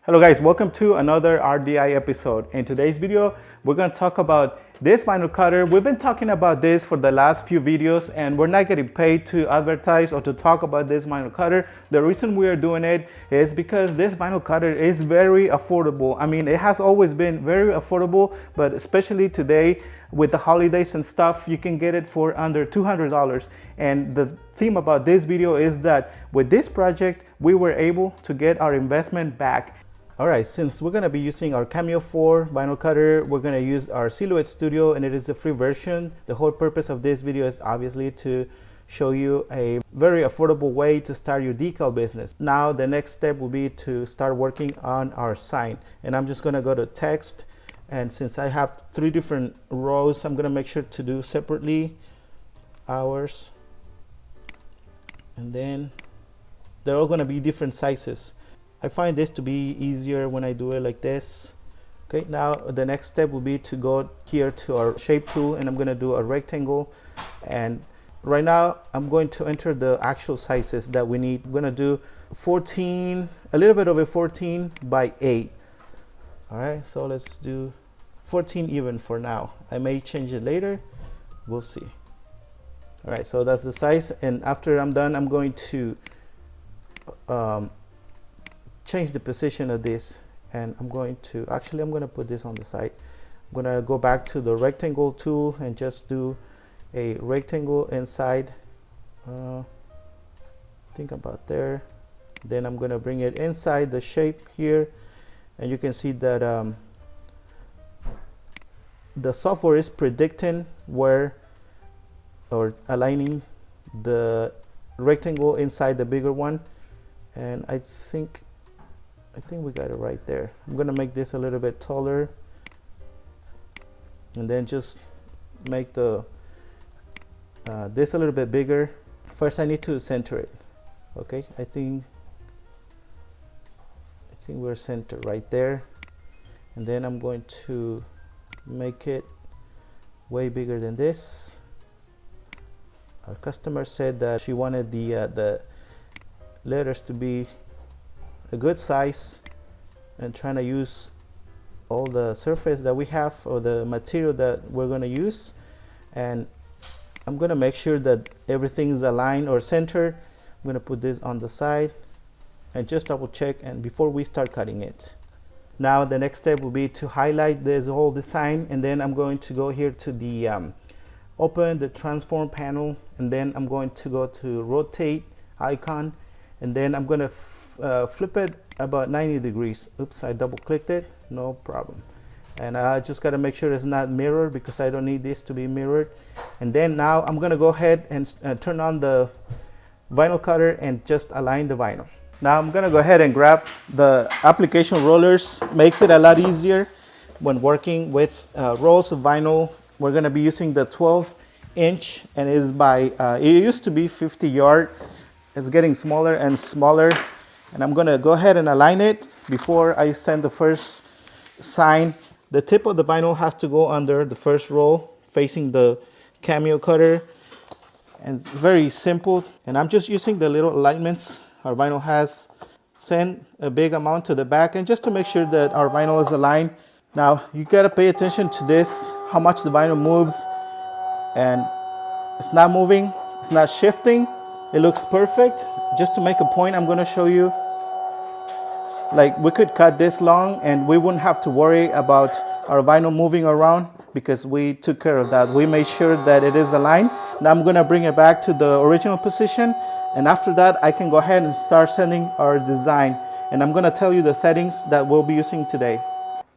Hello guys, welcome to another RDI episode. In today's video, we're going to talk about this vinyl cutter. We've been talking about this for the last few videos and we're not getting paid to advertise or to talk about this vinyl cutter. The reason we are doing it is because this vinyl cutter is very affordable. I mean, it has always been very affordable, but especially today with the holidays and stuff, you can get it for under $200. And the theme about this video is that with this project, we were able to get our investment back. All right, since we're gonna be using our Cameo 4 vinyl cutter, we're gonna use our Silhouette Studio and it is the free version. The whole purpose of this video is obviously to show you a very affordable way to start your decal business. Now, the next step will be to start working on our sign. And I'm just gonna go to text. And since I have 3 different rows, I'm gonna make sure to do separately hours. And then they're all gonna be different sizes. I find this to be easier when I do it like this. Okay, now the next step will be to go here to our shape tool and I'm going to do a rectangle. And right now I'm going to enter the actual sizes that we need. I'm going to do 14, a little bit over 14 by 8. All right, so let's do 14 even for now. I may change it later. We'll see. All right, so that's the size. And after I'm done, I'm going to change the position of this, and I'm going to put this on the side. I'm going to go back to the rectangle tool and just do a rectangle inside. Think about there. Then I'm going to bring it inside the shape here, and you can see that the software is predicting where or aligning the rectangle inside the bigger one, and I think we got it right there. I'm gonna make this a little bit taller and then just make the this a little bit bigger. First I need to center it. Okay, I think we're centered right there, and then I'm going to make it way bigger than this. Our customer said that she wanted the letters to be a good size, and trying to use all the surface that we have or the material that we're going to use. And I'm going to make sure that everything is aligned or centered. I'm going to put this on the side and just double check and before we start cutting it. Now the next step will be to highlight this whole design, and then I'm going to go here to the open the transform panel, and then I'm going to go to rotate icon, and then I'm going to flip it about 90 degrees. Oops, I double clicked it, no problem. And I just got to make sure it's not mirrored because I don't need this to be mirrored. And then now I'm going to go ahead and turn on the vinyl cutter and just align the vinyl. Now I'm going to go ahead and grab the application rollers. Makes it a lot easier when working with rolls of vinyl. We're going to be using the 12-inch, and is by it used to be 50 yard. It's getting smaller and smaller. And I'm going to go ahead and align it before I send the first sign. The tip of the vinyl has to go under the first roll facing the Cameo cutter. And it's very simple. And I'm just using the little alignments our vinyl has. Send a big amount to the back, and just to make sure that our vinyl is aligned. Now you got to pay attention to this, how much the vinyl moves. And it's not moving, it's not shifting. It looks perfect. Just to make a point, I'm going to show you, like, we could cut this long and we wouldn't have to worry about our vinyl moving around because we took care of that. We made sure that it is aligned. Now I'm going to bring it back to the original position, and after that I can go ahead and start sending our design, and I'm going to tell you the settings that we'll be using today.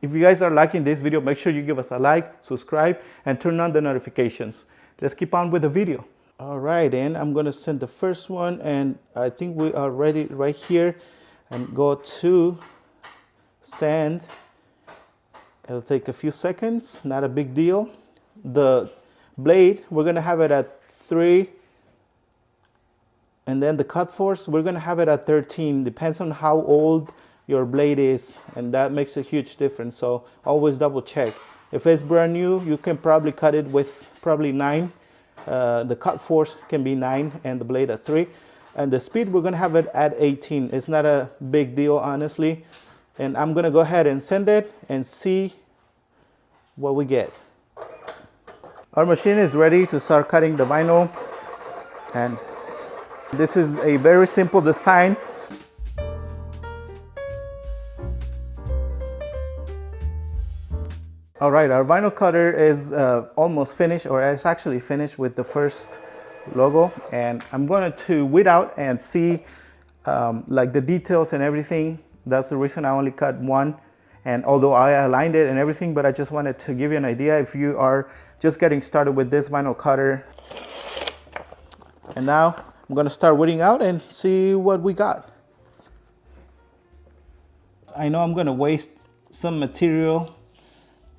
If you guys are liking this video, make sure you give us a like, subscribe, and turn on the notifications. Let's keep on with the video. All right, and I'm going to send the first one, and I think we are ready right here, and go to send. It'll take a few seconds, not a big deal. The blade, we're going to have it at 3, and then the cut force, we're going to have it at 13. Depends on how old your blade is, and that makes a huge difference, so always double check. If it's brand new, you can probably cut it with probably 9. The cut force can be 9 and the blade at 3. And the speed, we're going to have it at 18. It's not a big deal, honestly. And I'm gonna go ahead and send it and see what we get. Our machine is ready to start cutting the vinyl, and this is a very simple design. All right, our vinyl cutter is almost finished, or it's actually finished with the first logo, and I'm going to weed out and see like the details and everything. That's the reason I only cut one, and although I aligned it and everything, but I just wanted to give you an idea if you are just getting started with this vinyl cutter. And now I'm going to start weeding out and see what we got. I know I'm going to waste some material,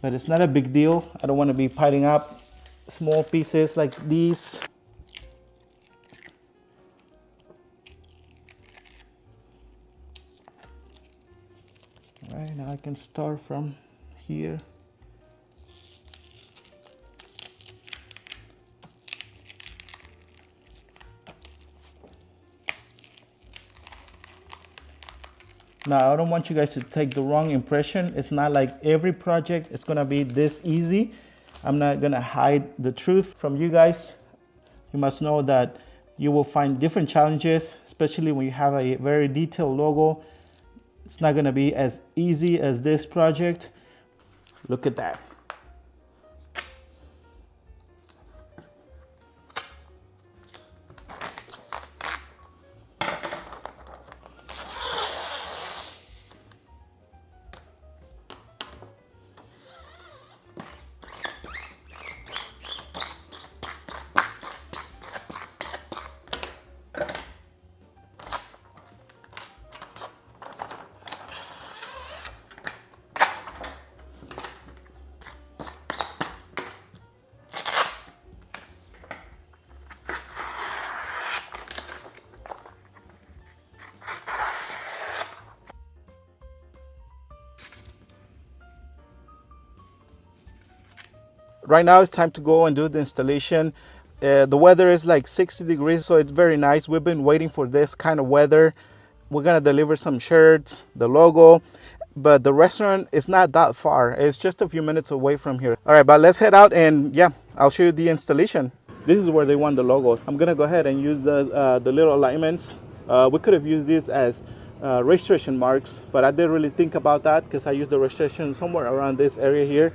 but it's not a big deal. I don't want to be piling up small pieces like these. All right, now I can start from here. Now, I don't want you guys to take the wrong impression. It's not like every project is gonna be this easy. I'm not gonna hide the truth from you guys. You must know that you will find different challenges, especially when you have a very detailed logo. It's not gonna be as easy as this project. Look at that. Right now it's time to go and do the installation. The weather is like 60 degrees, so it's very nice. We've been waiting for this kind of weather. We're gonna deliver some shirts, the logo, but the restaurant is not that far. It's just a few minutes away from here. All right, but let's head out and yeah, I'll show you the installation. This is where they want the logo. I'm gonna go ahead and use the little alignments. We could have used this as registration marks, but I didn't really think about that because I used the registration somewhere around this area here,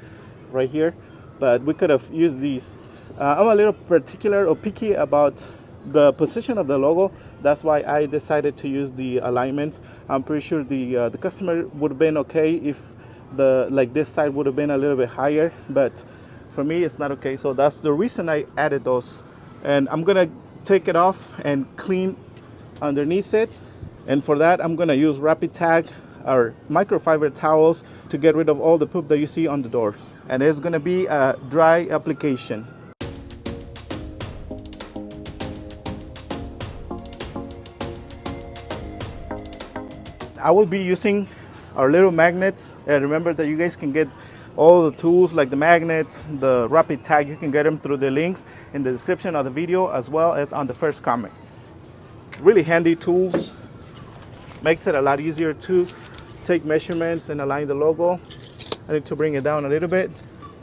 right here. But we could have used these. I'm a little particular or picky about the position of the logo. That's why I decided to use the alignment. I'm pretty sure the customer would have been okay if this side would have been a little bit higher, but for me it's not okay. So that's the reason I added those. And I'm gonna take it off and clean underneath it. And for that, I'm gonna use Rapid Tag or microfiber towels to get rid of all the poop that you see on the doors. And it's gonna be a dry application. I will be using our little magnets. Remember that you guys can get all the tools like the magnets, the Rapid Tag, you can get them through the links in the description of the video as well as on the first comment. Really handy tools. Makes it a lot easier to take measurements and align the logo. I need to bring it down a little bit.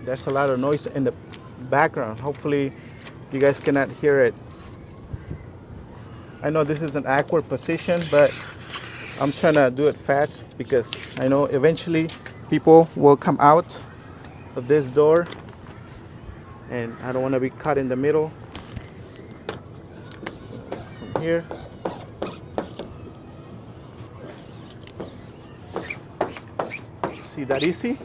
There's a lot of noise in the background. Hopefully you guys cannot hear it. I know this is an awkward position, but I'm trying to do it fast because I know eventually people will come out of this door and I don't want to be caught in the middle. From here. See that easy?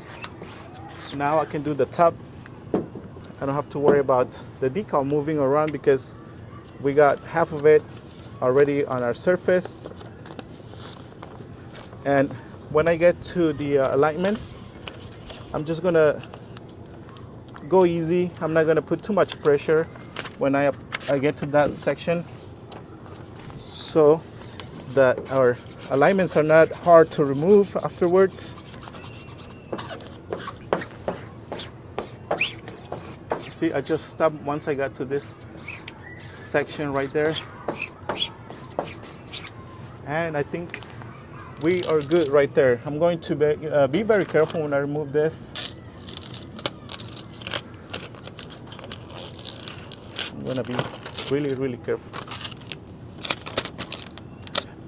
Now I can do the top. I don't have to worry about the decal moving around because we got half of it already on our surface. And when I get to the alignments, I'm just gonna go easy. I'm not gonna put too much pressure when I get to that section, so that our alignments are not hard to remove afterwards. See, I just stopped once I got to this section right there. And I think we are good right there. I'm going to be very careful when I remove this. I'm gonna be really, really careful.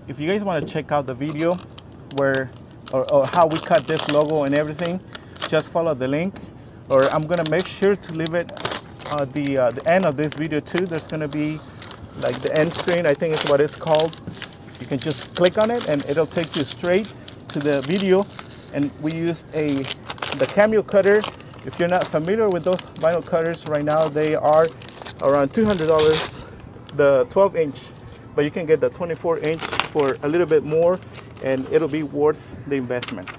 If you guys want to check out the video where or how we cut this logo and everything, just follow the link, or I'm gonna make sure to leave it at the end of this video too. There's gonna be like the end screen, I think is what it's called. You can just click on it and it'll take you straight to the video. And we used the Cameo cutter. If you're not familiar with those vinyl cutters right now, they are around $200, the 12-inch, but you can get the 24-inch for a little bit more, and it'll be worth the investment.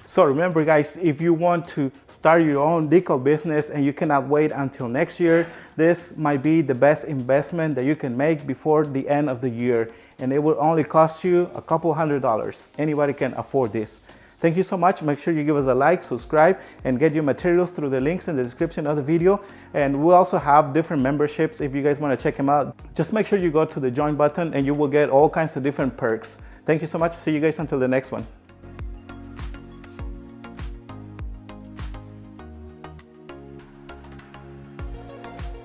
So remember guys, if you want to start your own decal business and you cannot wait until next year, this might be the best investment that you can make before the end of the year. And it will only cost you a couple $100. Anybody can afford this. Thank you so much. Make sure you give us a like, subscribe, and get your materials through the links in the description of the video. And we'll also have different memberships if you guys want to check them out. Just make sure you go to the join button and you will get all kinds of different perks. Thank you so much. See you guys until the next one.